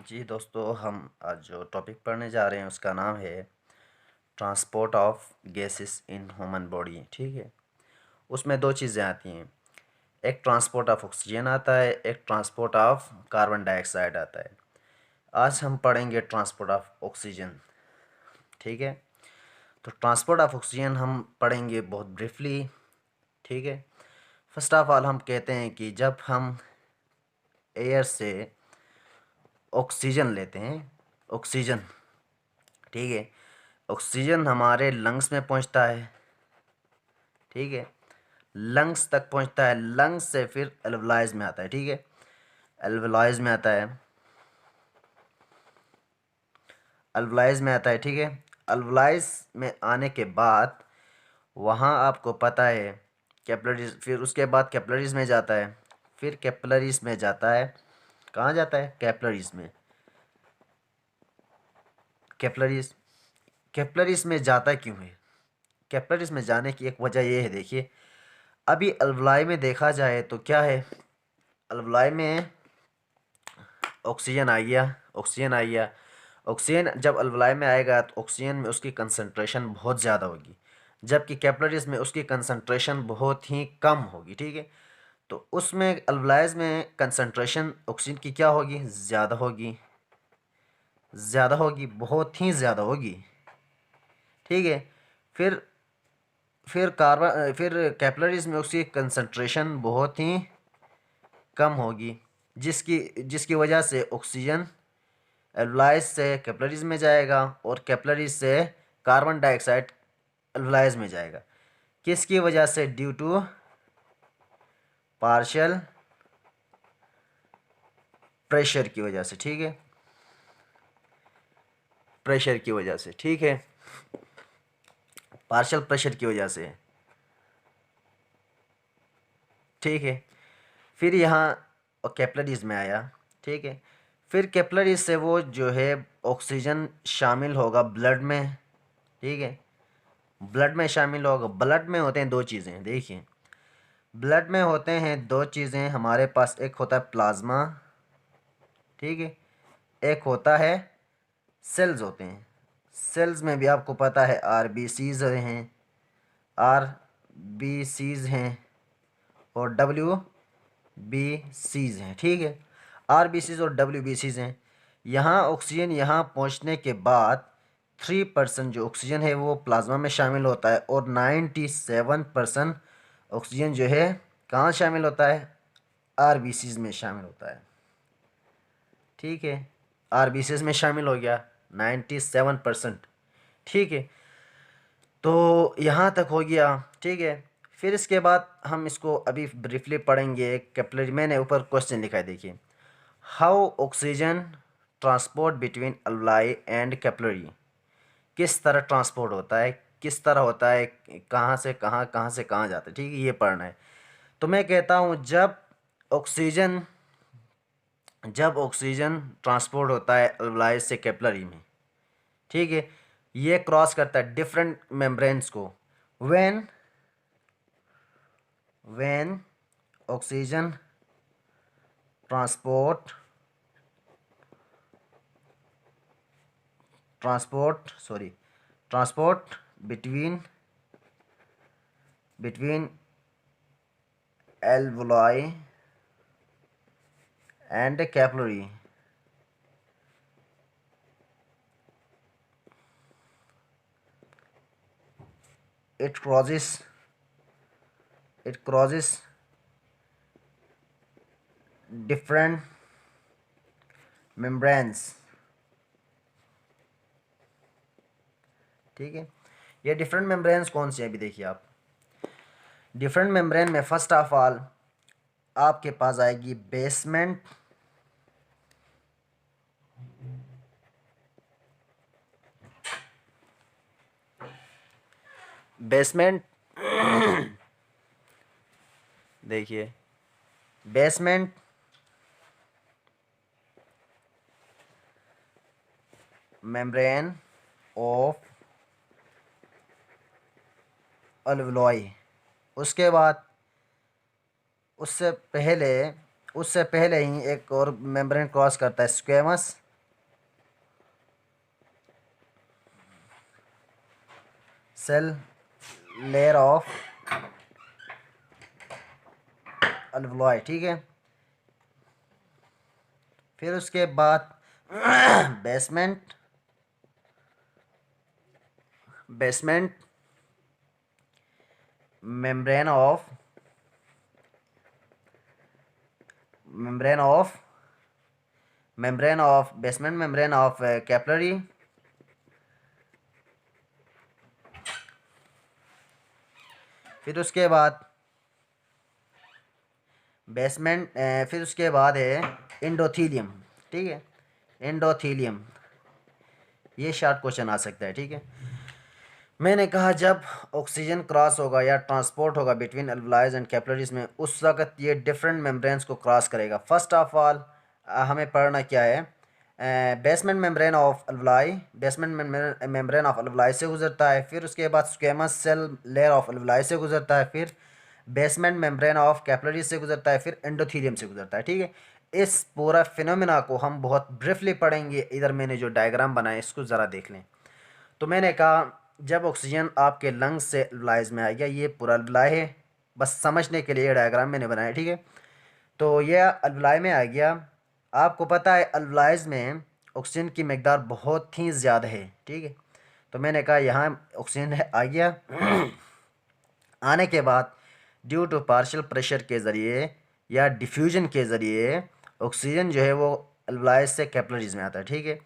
जी दोस्तों, हम आज जो टॉपिक पढ़ने जा रहे हैं उसका नाम है transport of gases in human body. ठीक है, उसमें दो चीज़ें आती हैं। एक ट्रांसपोर्ट ऑफ ऑक्सीजन आता है, एक ट्रांसपोर्ट ऑफ कार्बन डाइऑक्साइड आता है। आज हम पढ़ेंगे ट्रांसपोर्ट ऑफ ऑक्सीजन। ठीक है, तो ट्रांसपोर्ट ऑफ ऑक्सीजन हम पढ़ेंगे बहुत ब्रीफली। ठीक है, फर्स्ट ऑफ ऑल हम कहते हैं कि जब हम एयर से ऑक्सीजन लेते हैं, ऑक्सीजन, ठीक है, ऑक्सीजन हमारे लंग्स में पहुंचता है। ठीक है, लंग्स तक पहुंचता है, लंग्स से फिर एल्वलाइज में आता है। ठीक है, एल्वलाइज में आता है, एल्वलाइज में आता है। ठीक है, एल्वलाइज में आने के बाद वहाँ आपको पता है कैपिलरीज, फिर उसके बाद कैपिलरीज में जाता है, फिर कैपिलरीज में जाता है। कहाँ जाता है? कैपिलरीज में। कैपिलरीज, कैपिलरीज में जाता क्यों है? कैपिलरीज में जाने की एक वजह ये है, देखिए अभी अल्वलाई में देखा जाए तो क्या है, अल्वलाई में ऑक्सीजन आ गया, ऑक्सीजन आ गया। ऑक्सीजन जब अल्वलाई में आएगा तो ऑक्सीजन में उसकी कंसंट्रेशन बहुत ज़्यादा होगी, जबकि कैपिलरीज में उसकी कंसंट्रेशन बहुत ही कम होगी। ठीक है, तो उसमें अल्वलाइज में कंसंट्रेशन ऑक्सीजन की क्या होगी? ज़्यादा होगी, ज़्यादा होगी, बहुत ही ज़्यादा होगी। ठीक है, फिर फिर कैपिलरीज में उसकी कंसंट्रेशन बहुत ही कम होगी, जिसकी जिसकी वजह से ऑक्सीजन एल्वलाइज से कैपिलरीज में जाएगा और कैपिलरीज से कार्बन डाइऑक्साइड एल्वलाइज में जाएगा। किसकी वजह से? ड्यू टू पार्शियल प्रेशर की वजह से। ठीक है, प्रेशर की वजह से। ठीक है, पार्शियल प्रेशर की वजह से। ठीक है, फिर यहाँ कैपिलरीज में आया। ठीक है, फिर कैपिलरीज से वो जो है ऑक्सीजन शामिल होगा ब्लड में। ठीक है, ब्लड में शामिल होगा। ब्लड में होते हैं दो चीज़ें, देखिए ब्लड में होते हैं दो चीज़ें हमारे पास, एक होता है प्लाज्मा, ठीक है, एक होता है सेल्स होते हैं। सेल्स में भी आपको पता है आरबीसीज हैं, आरबीसीज हैं और डब्ल्यूबीसीज हैं। ठीक है, आरबीसीज और डब्ल्यूबीसीज हैं। यहाँ ऑक्सीजन यहाँ पहुँचने के बाद 3% जो ऑक्सीजन है वो प्लाज्मा में शामिल होता है और 97% ऑक्सीजन जो है कहाँ शामिल होता है? आरबीसीज में शामिल होता है। ठीक है, आरबीसीज में शामिल हो गया 97%। ठीक है, तो यहाँ तक हो गया। ठीक है, फिर इसके बाद हम इसको अभी ब्रीफली पढ़ेंगे। कैपिलरी, मैंने ऊपर क्वेश्चन लिखा है, देखिए how oxygen transport between alveoli and capillary. किस तरह ट्रांसपोर्ट होता है, किस तरह होता है, कहाँ से कहाँ, कहाँ से कहाँ जाता है। ठीक है, ये पढ़ना है। तो मैं कहता हूँ ऑक्सीजन जब ऑक्सीजन ट्रांसपोर्ट होता है अल्वलाई से कैपिलरी में, ठीक है, ये क्रॉस करता है डिफरेंट मेम्ब्रेन्स को। When when oxygen transport transport between alveoli and capillary, it crosses different membranes। ठीक है, ये डिफरेंट मेम्ब्रेन्स कौन सी है? अभी देखिए आप, डिफरेंट मेम्ब्रेन में फर्स्ट ऑफ ऑल आपके पास आएगी बेसमेंट, बेसमेंट देखिए बेसमेंट, मेम्ब्रेन ऑफ अल्वलाई। उसके बाद उससे पहले ही एक और मेम्ब्रेन क्रॉस करता है, स्क्वेमस सेल लेयर ऑफ अल्वुलाई, ठीक है। फिर उसके बाद basement basement membrane of basement membrane of capillary, फिर उसके बाद बेसमेंट फिर उसके बाद है एंडोथीलियम, ठीक है। एंडोथीलियम, ये शॉर्ट क्वेश्चन आ सकता है, ठीक है। मैंने कहा जब ऑक्सीजन क्रॉस होगा या ट्रांसपोर्ट होगा बिटवीन अल्वुलाइज एंड कैपिलरीज में, उस वक्त ये डिफरेंट मेम्ब्रेन्स को क्रॉस करेगा। फर्स्ट ऑफ ऑल हमें पढ़ना क्या है, basement membrane of alveoli, basement membrane of alveoli से गुजरता है। फिर उसके बाद squamous cell layer of alveoli से गुजरता है। फिर बेसमेंट मेम्ब्रेन ऑफ कैपिलरी से गुजरता है। फिर एंडोथीलियम से गुजरता है, ठीक है। इस पूरा फिनोमेना को हम बहुत ब्रीफली पढ़ेंगे। इधर मैंने जो डायग्राम बनाया इसको ज़रा देख लें। तो मैंने कहा जब ऑक्सीजन आपके लंग्स से अल्वुलाइज में आ गया, ये पूरा अल्वुलाई है, बस समझने के लिए डायग्राम मैंने बनाया, ठीक है। तो ये अल्वुलाई में आ गया। आपको पता है अल्वुलाइज में ऑक्सीजन की मकदार बहुत ही ज़्यादा है, ठीक है। तो मैंने कहा यहाँ ऑक्सीजन आ गया। आने के बाद ड्यू टू पार्शियल प्रेशर के ज़रिए या डिफ्यूजन के ज़रिए ऑक्सीजन जो है वो अल्वुलाइज से कैपिलरीज में आता है, ठीक है।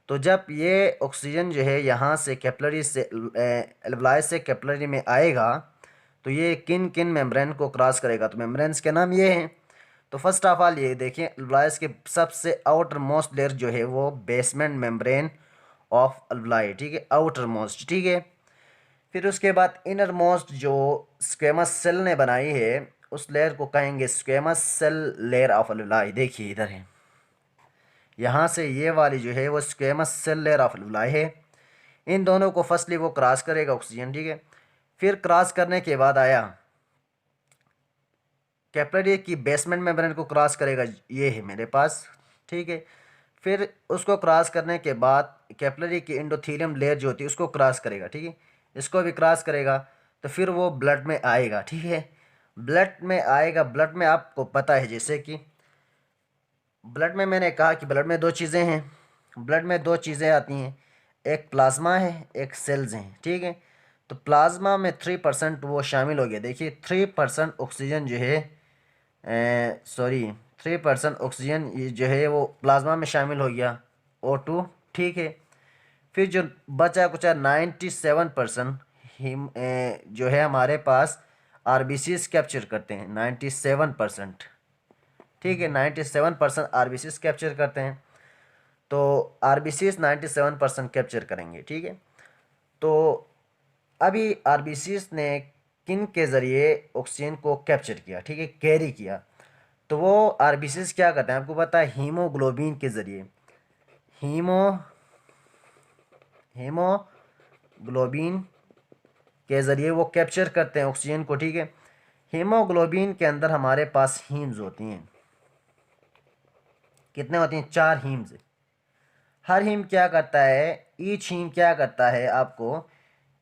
तो जब ये ऑक्सीजन जो है यहाँ से कैपिलरी से अल्वुलाइज से कैपिलरी में आएगा, तो ये किन किन मेम्ब्रेन को क्रॉस करेगा, तो मेम्ब्रेन्स के नाम ये हैं। तो फर्स्ट ऑफ ऑल ये देखें, अल्वुलाइज के सबसे आउटर मोस्ट लेयर जो है वो बेसमेंट मेम्ब्रेन ऑफ अल्वुलाई, ठीक है, आउटर मोस्ट, ठीक है। फिर उसके बाद इनर मोस्ट जो स्क्वेमस सेल ने बनाई है, उस लेयर को कहेंगे स्क्वेमस सेल लेयर ऑफ अल्वुलाई। देखिए इधर है, यहाँ से ये वाली जो है वो स्क्वेमस सेल लेयर ऑफ अल्वुलाई है। इन दोनों को फर्स्टली वो क्रॉस करेगा ऑक्सीजन, ठीक है। फिर क्रॉस करने के बाद आया कैपिलरी की बेसमेंट मेम्ब्रेन को क्रॉस करेगा, ये है मेरे पास, ठीक है। फिर उसको क्रॉस करने के बाद कैपिलरी की एंडोथेलियम लेयर जो होती है उसको क्रॉस करेगा, ठीक है। इसको भी क्रॉस करेगा तो फिर वो ब्लड में आएगा, ठीक है। ब्लड में आएगा, ब्लड में आपको पता है जैसे कि ब्लड में मैंने कहा कि ब्लड में दो चीज़ें हैं, ब्लड में दो चीज़ें आती हैं, एक प्लाज्मा है, एक सेल्स हैं, ठीक है। तो प्लाज्मा में 3% वो शामिल हो गया। देखिए 3% ऑक्सीजन जो है, सॉरी 3% ऑक्सीजन जो है वो प्लाज्मा में शामिल हो गया, O2, ठीक है। फिर जो बचा कुचा 97% हिम जो है हमारे पास आरबीसीज कैप्चर करते हैं, 97%, ठीक है। 97% आरबीसीज कैप्चर करते हैं। तो आरबीसीज 97% कैप्चर करेंगे, ठीक है। तो अभी आरबीसीज ने किन के ज़रिए ऑक्सीजन को कैप्चर किया, ठीक है, कैरी किया। तो वो आरबीसीज क्या करते हैं आपको पता है, हीमोग्लोबिन के ज़रिए, हीमोग्लोबिन के ज़रिए वो कैप्चर करते हैं ऑक्सीजन को, ठीक है। हीमोग्लोबिन के अंदर हमारे पास हीम्स होती हैं, कितने होती हैं, 4 हीम्स। हर हीम क्या करता है, ईच हीम क्या करता है आपको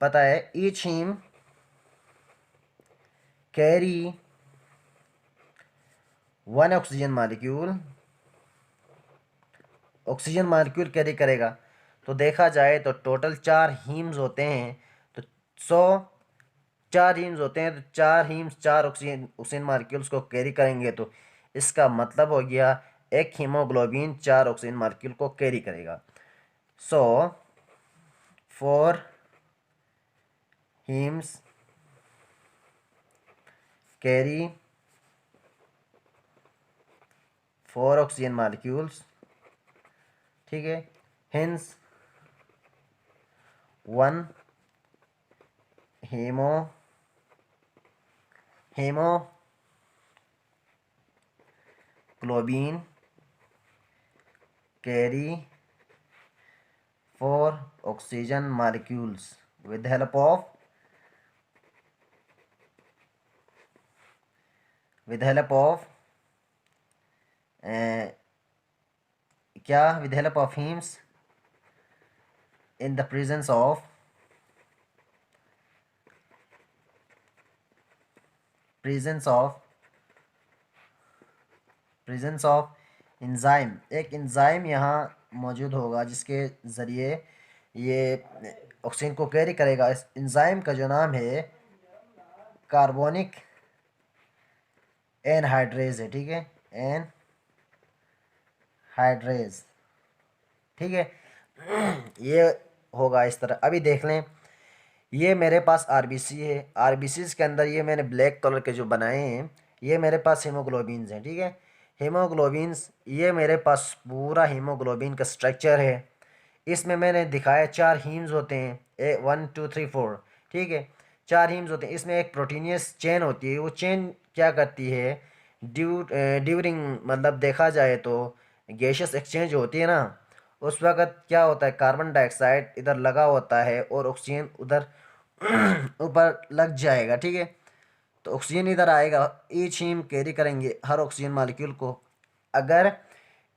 पता है, each haem carry 1 oxygen molecule carry करेगा। तो देखा जाए तो टोटल 4 हीम्स होते हैं, तो 4 हीम्स होते हैं, तो 4 हीम्स 4 ऑक्सीजन मालिक्यूल्स को कैरी करेंगे। तो इसका मतलब हो गया एक हीमोग्लोबिन 4 ऑक्सीजन मालिक्यूल को कैरी करेगा। सो 4 हीम्स कैरी 4 ऑक्सीजन मालिक्यूल्स, ठीक है। Hence 1 haemoglobin carry 4 oxygen molecules with the help of क्या, with the help of heme in the presence of presence of enzyme, एक इंजाइम यहाँ मौजूद होगा जिसके ज़रिए ये ऑक्सीजन को कैरी करेगा। इस इंजाइम का जो नाम है कार्बोनिक एनहाइड्रेज है, ठीक है, एनहाइड्रेज, ठीक है। ये होगा इस तरह। अभी देख लें, ये मेरे पास आरबीसी है, आरबीसीज के अंदर ये मैंने ब्लैक कलर के जो बनाए हैं ये मेरे पास हीमोग्लोबिन्स हैं, ठीक है। हीमोग्लोबिन्स, ये मेरे पास पूरा हीमोग्लोबिन का स्ट्रक्चर है। इसमें मैंने दिखाया 4 हीम्स होते हैं, 1 2 3 4, ठीक है, 4 हीम्स होते हैं। इसमें एक प्रोटीनियस चेन होती है, वो चेन क्या करती है ड्यूरिंग, मतलब देखा जाए तो गैशियस एक्सचेंज होती है ना, उस वक़्त क्या होता है, कार्बन डाइऑक्साइड इधर लगा होता है और ऑक्सीजन उधर ऊपर लग जाएगा, ठीक है। तो ऑक्सीजन इधर आएगा, ईच हीम कैरी करेंगे हर ऑक्सीजन मालिक्यूल को। अगर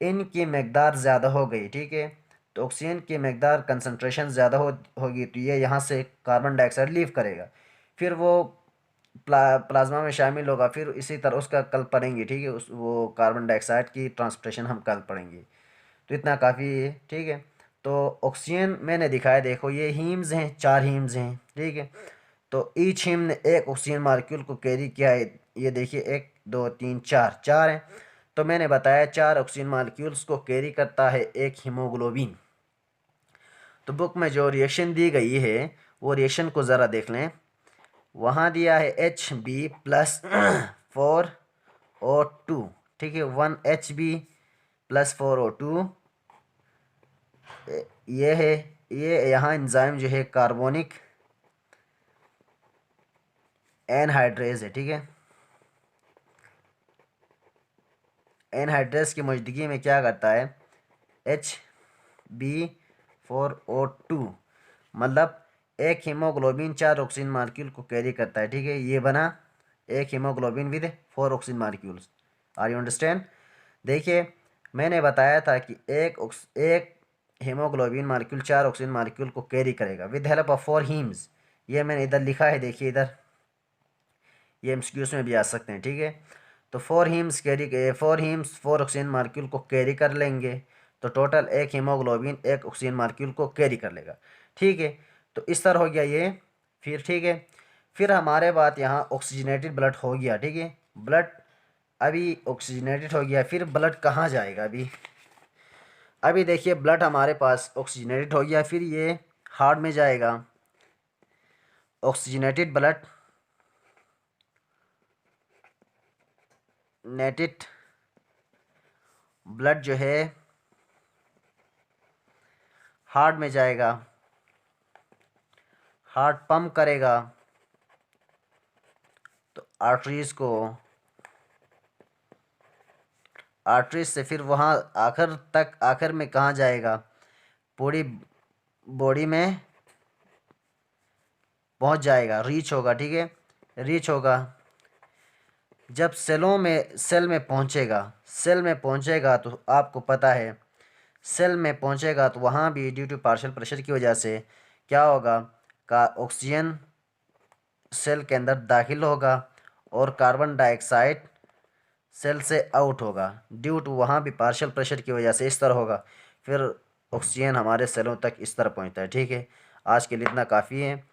इनकी मकदार ज़्यादा हो गई, ठीक है, तो ऑक्सीजन की मकदार कंसनट्रेशन ज़्यादा होगी तो ये यहाँ से कार्बन डाइऑक्साइड लीव करेगा, फिर वो प्लाज्मा में शामिल होगा, फिर इसी तरह उसका कल पढ़ेंगे, ठीक है, उस वो कार्बन डाइऑक्साइड की ट्रांसपोर्टेशन हम कल पढ़ेंगे। तो इतना काफ़ी है, ठीक है। तो ऑक्सीजन मैंने दिखाया, देखो ये हीम्स हैं, 4 हीम्स हैं, ठीक है। तो ईच हीम ने एक ऑक्सीजन मालिक्यूल को कैरी किया है, ये देखिए 1 2 3 4, 4 हैं। तो मैंने बताया 4 ऑक्सीजन मालिक्यूल्स को कैरी करता है एक हीमोग्लोबिन। तो बुक में जो रिएक्शन दी गई है वो रिएक्शन को ज़रा देख लें। वहाँ दिया है Hb+4O2, ठीक है, 1Hb+4O2, ये है, ये यहाँ एंजाइम जो है कार्बोनिक एनहाइड्रेज है, ठीक है। एनहाइड्रेज की मौजूदगी में क्या करता है, Hb4O2, मतलब एक हीमोग्लोबिन 4 ऑक्सीजन मालिक्यूल को कैरी करता है, ठीक है। ये बना एक haemoglobin with 4 oxygen molecules. Are you understand? देखिए मैंने बताया था कि एक हीमोग्लोबिन मालिक्यूल 4 ऑक्सीजन मालिक्यूल को कैरी करेगा विद हेल्प ऑफ 4 हीम्स। ये मैंने इधर लिखा है, देखिए इधर, ये एमसीक्यूज में भी आ सकते हैं, ठीक है। तो 4 हीम्स 4 ऑक्सीजन मालिक्यूल को कैरी कर लेंगे, तो टोटल एक हीमोग्लोबिन एक ऑक्सीजन मालिक्यूल को कैरी कर लेगा, ठीक है। तो इस तरह हो गया ये, फिर ठीक है, फिर हमारे बात यहाँ ऑक्सीजनेटेड ब्लड हो गया, ठीक है। ब्लड अभी ऑक्सीजनेटेड हो गया, फिर ब्लड कहाँ जाएगा अभी देखिए ब्लड हमारे पास ऑक्सीजनेटेड हो गया, फिर ये हार्ट में जाएगा। ऑक्सीजनेटेड ब्लड जो है हार्ट में जाएगा, हार्ट पंप करेगा तो आर्टरीज से फिर वहाँ आखिर में कहाँ जाएगा, पूरी बॉडी में पहुँच जाएगा, रीच होगा, ठीक है, रीच होगा। जब सेल में पहुँचेगा तो आपको पता है सेल में पहुँचेगा तो वहाँ भी ड्यू टू पार्शियल प्रेशर की वजह से क्या होगा, का ऑक्सीजन सेल के अंदर दाखिल होगा और कार्बन डाइऑक्साइड सेल से आउट होगा, ड्यू टू वहाँ भी पार्शियल प्रेशर की वजह से इस तरह होगा, फिर ऑक्सीजन हमारे सेलों तक इस तरह पहुँचता है, ठीक है। आज के लिए इतना काफ़ी है।